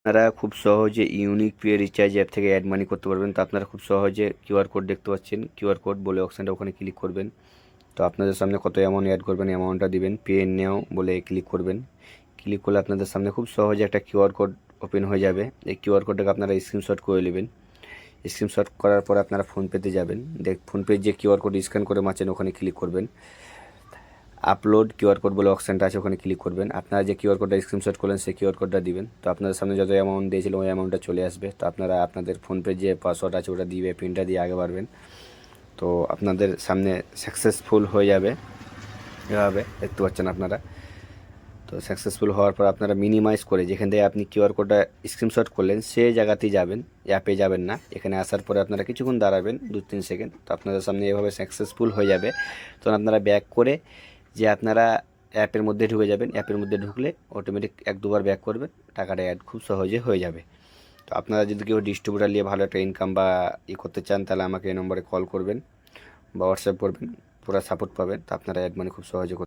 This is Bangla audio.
আপনারা খুব সহজে ইউনিক পে রিচার্জ অ্যাপ থেকে অ্যাড মানি করতে পারবেন। তো আপনারা খুব সহজে কিউআর কোড দেখতে পাচ্ছেন, কিউআর কোড বলে অপশানটা ওখানে ক্লিক করবেন। তো আপনাদের সামনে কত অ্যামাউন্ট অ্যাড করবেন অ্যামাউন্টটা দিবেন, পে নেও বলে ক্লিক করবেন। ক্লিক করলে আপনাদের সামনে খুব সহজে একটা কিউআর কোড ওপেন হয়ে যাবে। এই কিউআর কোডটাকে আপনারা স্ক্রিনশট করে নেবেন। স্ক্রিনশট করার পর আপনারা ফোনপেতে যাবেন, ফোনপে যে কিউআর কোড স্ক্যান করে মারছেন ওখানে ক্লিক করবেন। আপলোড কিউআর কোড বলে অপশানটা আছে ওখানে ক্লিক করবেন। আপনারা যে কিউআর কোডটা স্ক্রিনশট করলেন সেই কিউআর কোডটা দিবেন। তো আপনাদের সামনে যত অ্যামাউন্ট দিয়েছিলেন ওই অ্যামাউন্টটা চলে আসবে। তো আপনারা আপনাদের ফোনপে যে পাসওয়ার্ড আছে ওটা দিবে, পিনটা দিয়ে আগে বাড়বেন। তো আপনাদের সামনে সাকসেসফুল হয়ে যাবে। এভাবে দেখতে পাচ্ছেন আপনারা। তো সাকসেসফুল হওয়ার পর আপনারা মিনিমাইজ করে যেখান থেকে আপনি কিউআর কোডটা স্ক্রিনশট করলেন সেই জায়গাতেই যাবেন, অ্যাপে যাবেন না। এখানে আসার পরে আপনারা কিছুক্ষণ দাঁড়াবেন 2-3 সেকেন্ড। তো আপনাদের সামনে এভাবে সাকসেসফুল হয়ে যাবে। তখন আপনারা ব্যাক করে যে আপনারা অ্যাপের মধ্যে ঢুকে যাবেন। অ্যাপের মধ্যে ঢুকলে অটোমেটিক 1-2 বার ব্যাক করবেন, টাকাটা অ্যাড খুব সহজে হয়ে যাবে। তো আপনারা যদি কেউ ডিস্ট্রিবিউটার নিয়ে ভালো একটা ইনকাম বা করতে চান তাহলে আমাকে এই নম্বরে কল করবেন বা হোয়াটসঅ্যাপ করবেন, পুরো সাপোর্ট পাবেন। তো আপনারা অ্যাড মানি খুব সহজে